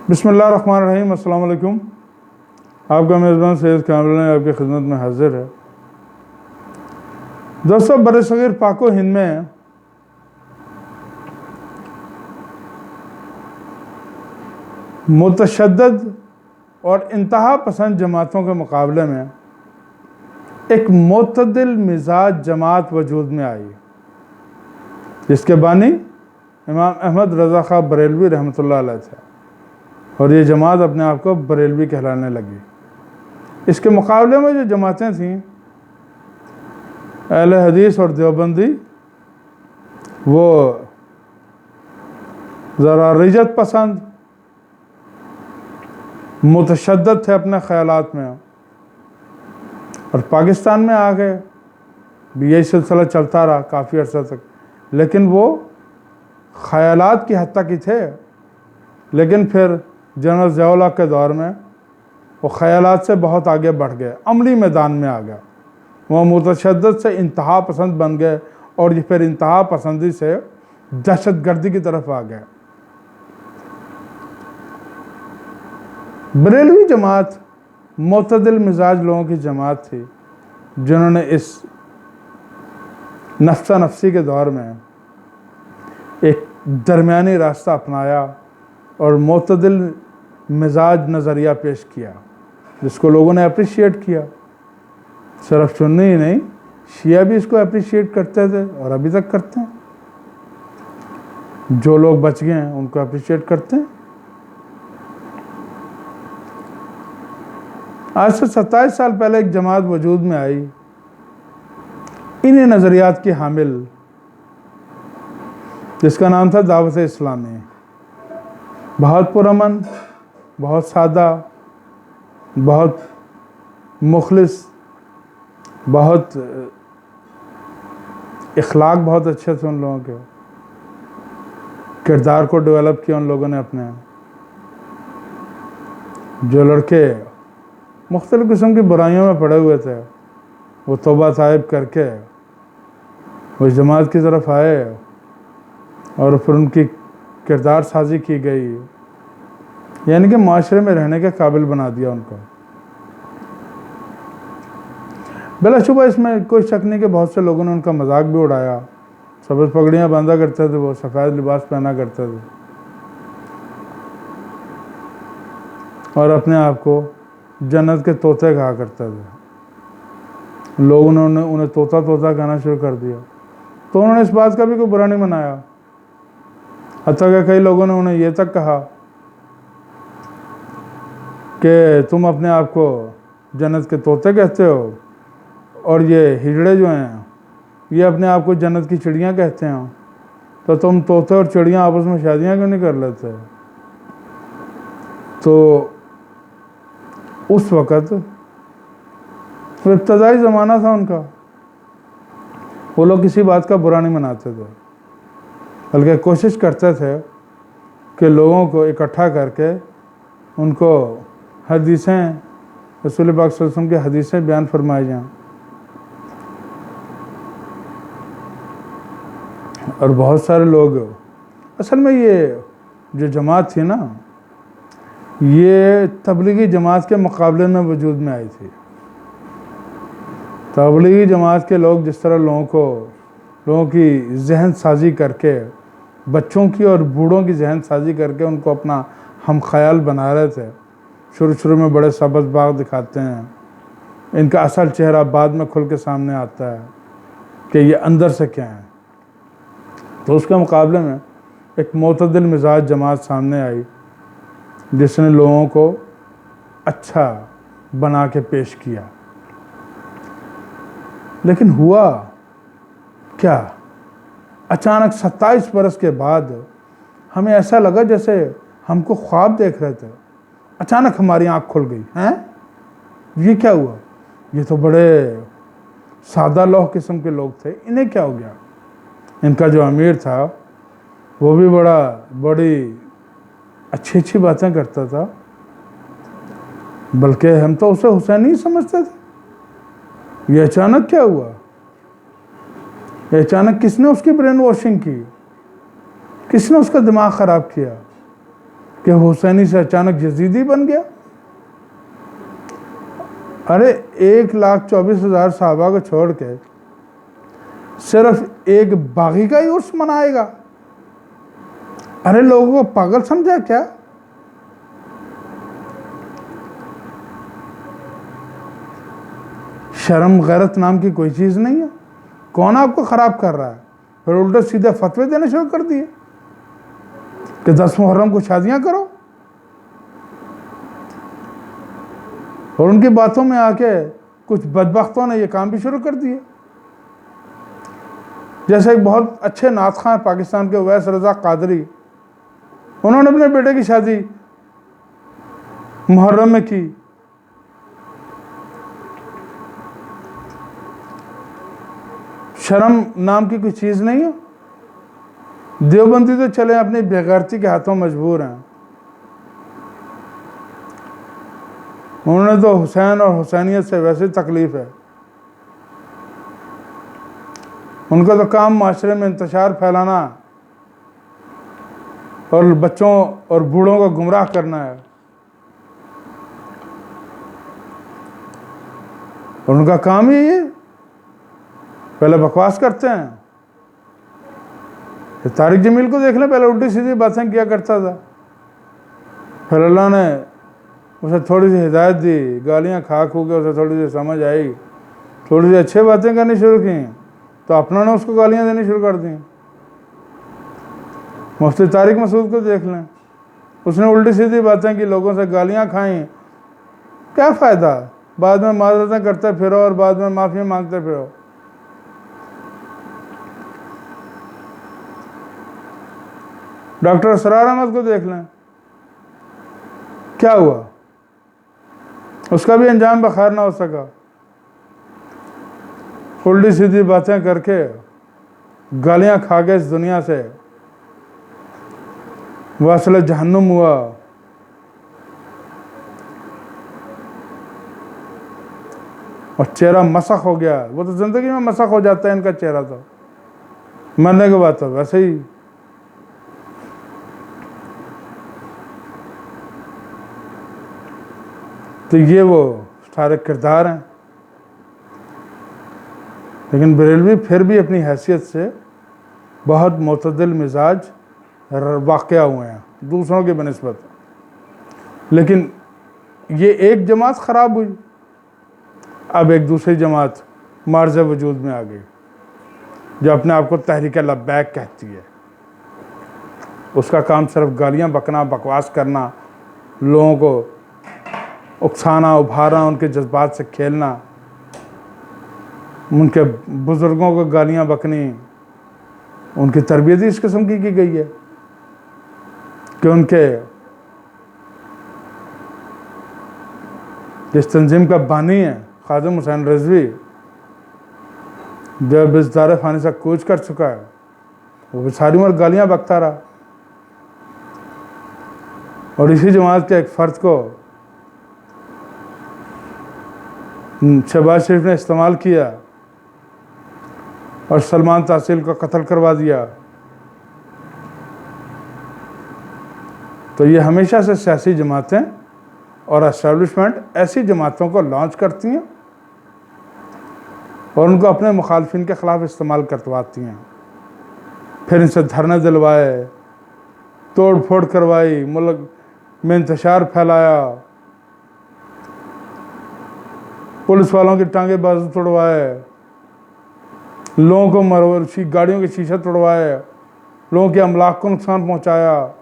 बिस्मिल्लाहिर्रहमानिर्रहीम। अस्सलाम वालेकुम। आपका मेज़बान सैयद कामिल ने आपकी खिदमत में हाजिर है। दोस्तों, बरसगीर पाक व हिंद में मुतशद्दिद और इंतहा पसंद जमातों के मुकाबले में एक मुतदिल मिजाज जमात वजूद में आई, जिसके बानी इमाम अहमद रज़ा खां बरेलवी रहमतुल्लाह अलैह थे, और ये जमात अपने आप को बरेलवी कहलाने लगी। इसके मुकाबले में जो जमातें थीं, अहले हदीस और देवबंदी, वो ज़रा रिजत पसंद, मुतशद्दिद थे अपने ख़यालात में, और पाकिस्तान में आ गए भी यही सिलसिला चलता रहा काफ़ी अर्सा तक। लेकिन वो ख़यालात की हद तक ही थे, लेकिन फिर जनरल ज़िया-उल हक़ के दौर में वो ख़यालात से बहुत आगे बढ़ गए, अमली मैदान में आ गया। वो मुतशद्दिद से इंतहा पसंद बन गए, और ये फिर इंतहा पसंदी से दहशतगर्दी की तरफ आ गए। बरेलवी जमात मुतदिल मिजाज लोगों की जमात थी, जिन्होंने इस नफ्सा नफसी के दौर में एक दरमियानी रास्ता अपनाया और मुतदिल मिजाज नज़रिया पेश किया, जिसको लोगों ने अप्रिशिएट किया। सिर्फ सुन्नी ही नहीं, शिया भी इसको अप्रिशिएट करते थे और अभी तक करते हैं। जो लोग बच गए हैं उनको अप्रिशिएट करते हैं। आज से 27 साल पहले एक जमात वजूद में आई, इन्हीं नज़रियात की हामिल, जिसका नाम था दावत इस्लामी। बहुत पुरअमन, बहुत सादा, बहुत मुखलिस, बहुत इखलाक बहुत अच्छे थे उन लोगों के। किरदार को डेवलप किया उन लोगों ने अपने। जो लड़के मुख्तलिफ़ किस्म की बुराइयों में पड़े हुए थे, वो तौबा ताइब करके उस जमात की तरफ आए, और फिर उनकी किरदार साजी की गई, यानी कि माशरे में रहने के काबिल बना दिया उनको। बिलाशुबा इसमें कोई शक नहीं कि बहुत से लोगों ने उनका मजाक भी उड़ाया। सफ़ेद पगड़ियाँ बांधा करते थे, वो सफ़ेद लिबास पहना करते थे, और अपने आप को जन्नत के तोते कहा करते थे। लोगों ने उन्हें तोता तोता कहना शुरू कर दिया, तो उन्होंने इस बात का भी कोई बुरा नहीं मनाया। हत्ता कि कई लोगों ने उन्हें यह तक कहा कि तुम अपने आप को जन्नत के तोते कहते हो, और ये हिजड़े जो हैं ये अपने आप को जन्नत की चिड़ियाँ कहते हैं, तो तुम तोते और चिड़ियाँ आपस में शादियाँ क्यों नहीं कर लेते? तो उस वक़्त इब्तदाई ज़माना था उनका, वो लोग किसी बात का बुरा नहीं मनाते थे, बल्कि कोशिश करते थे कि लोगों को इकट्ठा करके उनको हदीसें, रसूल पाक सल्लल्लाहु अलैहि वसल्लम की हदीसें बयान फरमाई जाएँ। और बहुत सारे लोग, असल में ये जो जमात थी ना, ये तबलीगी जमात के मुकाबले में वजूद में आई थी। तबलीगी जमात के लोग जिस तरह लोगों की जहन साजी करके, बच्चों की और बूढ़ों की जहन साजी करके उनको अपना हम ख्याल बना रहे थे। शुरू में बड़े सबज़ बाग दिखाते हैं, इनका असल चेहरा बाद में खुल के सामने आता है कि ये अंदर से क्या है। तो उसके मुकाबले में एक मुतदिल मिजाज जमात सामने आई, जिसने लोगों को अच्छा बना के पेश किया। लेकिन हुआ क्या, अचानक 27 बरस के बाद हमें ऐसा लगा जैसे हमको ख्वाब देख रहे थे। अचानक हमारी आँख खुल गई, हैं ये क्या हुआ? ये तो बड़े सादा लौह किस्म के लोग थे, इन्हें क्या हो गया? इनका जो अमीर था वो भी बड़ी अच्छी बातें करता था, बल्कि हम तो उसे हुसैन ही समझते थे। ये अचानक क्या हुआ? ये अचानक किसने उसकी ब्रेन वॉशिंग की? किसने उसका दिमाग ख़राब किया? कि हुसैनी से अचानक यजीदी बन गया। अरे 1,24,000 सहाबा को छोड़ के सिर्फ एक बागी का ही उर्स मनाएगा? अरे लोगों को पागल समझा क्या? शर्म गैरत नाम की कोई चीज नहीं है। कौन आपको खराब कर रहा है? फिर उल्टे सीधे फतवे देने शुरू कर दिए कि 10 मुहर्रम को शादियां करो, और उनकी बातों में आके कुछ बदबख्तों ने ये काम भी शुरू कर दिए। जैसे एक बहुत अच्छे नात खां हैं पाकिस्तान के, उवैस रज़ा कादरी, उन्होंने अपने बेटे की शादी मुहर्रम में की। शर्म नाम की कोई चीज़ नहीं है। देवबंदी तो चले अपनी बेगैरती के हाथों मजबूर हैं। उन्होंने तो हुसैन और हुसैनियत से वैसे तकलीफ है। उनका तो काम माशरे में इंतशार फैलाना और बच्चों और बूढ़ों को गुमराह करना है। और उनका काम ही ये, पहले बकवास करते हैं। तारिक जमील को देख लें, पहले उल्टी सीधी बातें किया करता था, फिर अल्लाह ने उसे थोड़ी सी हिदायत दी, गालियाँ खा खू के उसे थोड़ी सी समझ आई, थोड़ी सी अच्छी बातें करनी शुरू की, तो अपनों ने उसको गालियाँ देनी शुरू कर दी। मुफ्ती तारिक मसूद को देख लें, उसने उल्टी सीधी बातें की, लोगों से गालियाँ खाई, क्या फ़ायदा? बाद में माजरतें करते फिरो और बाद में माफ़ी मांगते फिरो। डॉक्टर असरार अहमद को देख लें, क्या हुआ? उसका भी अंजाम बखैर ना हो सका। उल्टी सीधी बातें करके, गालियां खा के इस दुनिया से वासिल जहन्नुम हुआ। और चेहरा मसख हो गया। वो तो जिंदगी में मसख हो जाता है इनका चेहरा, तो मरने के बाद तो वैसे ही। तो ये वो सारे किरदार हैं। लेकिन बरेलवी फिर भी अपनी हैसियत से बहुत मुतदिल मिजाज वाक़या हुए हैं दूसरों के बनिस्बत। लेकिन ये एक जमात ख़राब हुई, अब एक दूसरी जमात मार्ज़ वजूद में आ गई, जो अपने आप को तहरीक लब्बैक कहती है। उसका काम सिर्फ गालियाँ बकना, बकवास करना, लोगों को उकसाना, उभारना, उनके जज्बात से खेलना, उनके बुज़ुर्गों को गालियाँ बकनी। उनकी तरबियत ही इस किस्म की गई है कि उनके जिस तंजीम का बानी है ख़ादिम हुसैन रिजवी, जब इस दार फ़ानी से कूच कर चुका है, वो सारी उम्र गालियाँ बकता रहा। और इसी जमात के एक फ़र्द को शहबाज शरीफ ने इस्तेमाल किया और सलमान तहसील को कत्ल करवा दिया। तो ये हमेशा से सियासी जमातें और एस्टेब्लिशमेंट ऐसी जमातों को लॉन्च करती हैं और उनको अपने मुखालफिन के ख़िलाफ़ इस्तेमाल करवाती हैं। फिर इनसे धरने दिलवाए, तोड़ फोड़ करवाई, मुल्क में इंतशार फैलाया, पुलिस वालों की टांगे बाजू तोड़वाए, लोगों को मरवशी गाड़ियों के शीशे तोड़वाए, लोगों के अमलाक को नुकसान पहुंचाया,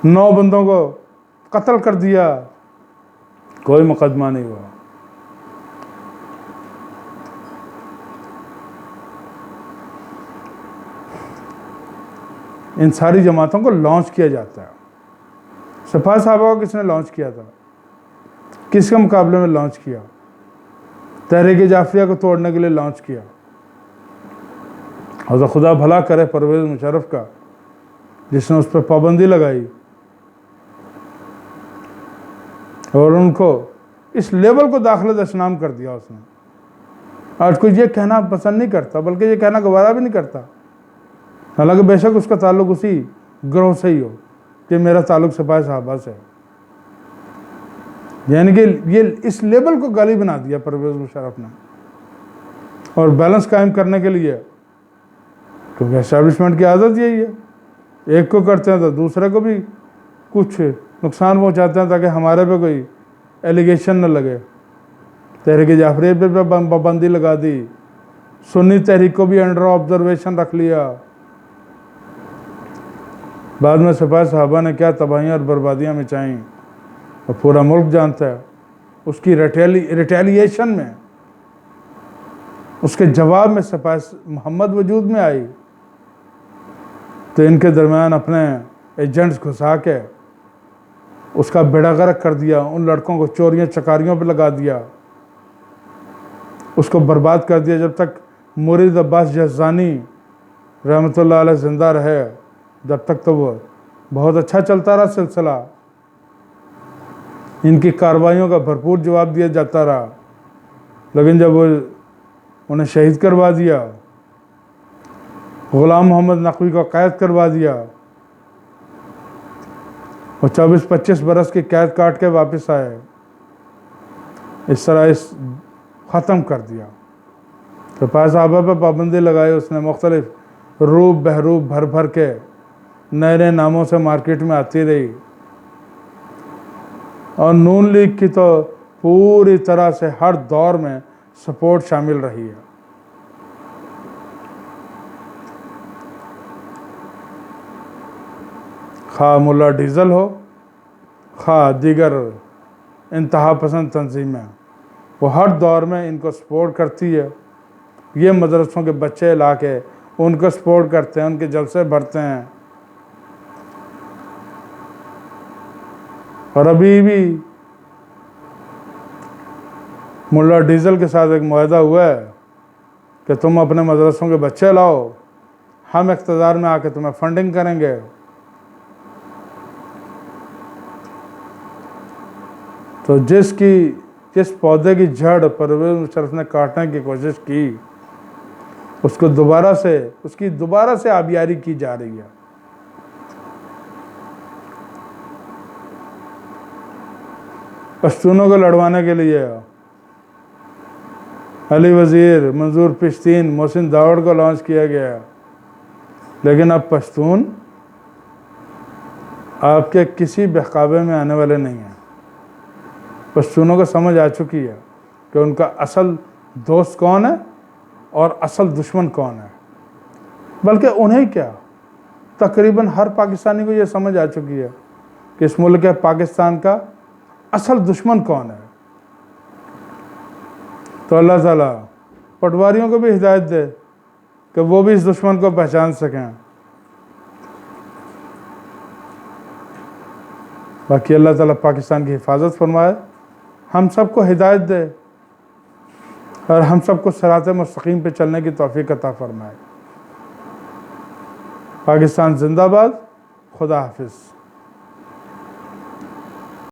9 बंदों को कत्ल कर दिया, कोई मुकदमा नहीं हुआ। इन सारी जमातों को लॉन्च किया जाता है। सफा साहबा को किसने लॉन्च किया था? किसके मुकाबले में लॉन्च किया? तहरीक जाफरिया को तोड़ने के लिए लॉन्च किया। और तो खुदा भला करे परवेज़ मुशर्रफ का, जिसने उस पर पाबंदी लगाई और उनको इस लेवल को दाखिल दशनाम कर दिया उसने। आज कोई ये कहना पसंद नहीं करता, बल्कि ये कहना गवारा भी नहीं करता, हालांकि बेशक उसका ताल्लुक उसी ग्रोह से ही हो, कि मेरा ताल्लुक़ सिपाही साहबा से। यानी कि ये इस लेवल को गाली बना दिया परवेज़ मुशर्रफ ने, और बैलेंस कायम करने के लिए, क्योंकि एस्टैब्लिशमेंट की आदत यही है, एक को करते हैं तो दूसरे को भी कुछ नुकसान पहुंचाते हैं ताकि हमारे पे कोई एलिगेशन न लगे। तहरीक जाफरी पे पाबंदी लगा दी, सुन्नी तहरीक को भी अंडर ऑब्जर्वेशन रख लिया। बाद में सिपाही साहबा ने क्या तबाहियाँ और बर्बादियाँ मचाईं और पूरा मुल्क जानता है। उसकी रिटेलिएशन में, उसके जवाब में सिपाही मोहम्मद वजूद में आई तो इनके दरमियान अपने एजेंट्स घुसा के उसका बेड़ा गर्क कर दिया। उन लड़कों को चोरियां चकारियों पे लगा दिया, उसको बर्बाद कर दिया। जब तक मुरीद अब्बास जज़ानी रहमतुल्लाह अलैह ज़िंदा रहे, जब तक तो वो बहुत अच्छा चलता रहा सिलसिला, इनकी कार्रवाइयों का भरपूर जवाब दिया जाता रहा। लेकिन जब वो उन्हें शहीद करवा दिया, ग़ुलाम मोहम्मद नकवी को कैद करवा दिया, वो 24-25 बरस की कैद काट के वापस आए, इस तरह इस ख़त्म कर दिया। तो सिपाही साहबा पर पाबंदी लगाई उसने, मुख्तलिफ रूप बहरूप भर भर के नए नए नामों से मार्केट में आती रही। और नून लीग की तो पूरी तरह से हर दौर में सपोर्ट शामिल रही है। खा मुल्ला डीजल हो, खा दीगर इंतहा पसंद तंजीमें, वो हर दौर में इनको सपोर्ट करती है। ये मदरसों के बच्चे ला के उनको सपोर्ट करते हैं, उनके जलसे भरते हैं। और अभी भी मुल्ला डीजल के साथ एक मुआहदा हुआ है कि तुम अपने मदरसों के बच्चे लाओ, हम इक़्तिदार में आके तुम्हें फंडिंग करेंगे। तो जिस पौधे की जड़ परवेज़ मुशर्रफ ने काटने की कोशिश की, उसकी दोबारा से आबियारी की जा रही है। पश्तूनों को लड़वाने के लिए अली वज़ीर, मंजूर पिश्तीन, मोहसिन दावड़ को लॉन्च किया गया। लेकिन अब पश्तून आपके किसी बहकावे में आने वाले नहीं हैं। पश्तूनों को समझ आ चुकी है कि उनका असल दोस्त कौन है और असल दुश्मन कौन है। बल्कि उन्हें क्या, तकरीबन हर पाकिस्तानी को ये समझ आ चुकी है कि इस मुल्क के पाकिस्तान का असल दुश्मन कौन है। तो अल्लाह ताला पटवारियों को भी हिदायत दे कि वो भी इस दुश्मन को पहचान सकें। बाकी अल्लाह ताला पाकिस्तान की हिफाजत फरमाए, हम सबको हिदायत दे और हम सबको सिराते मुस्तकीम पे चलने की तौफीक अता फरमाए। पाकिस्तान जिंदाबाद। खुदा हाफिज़।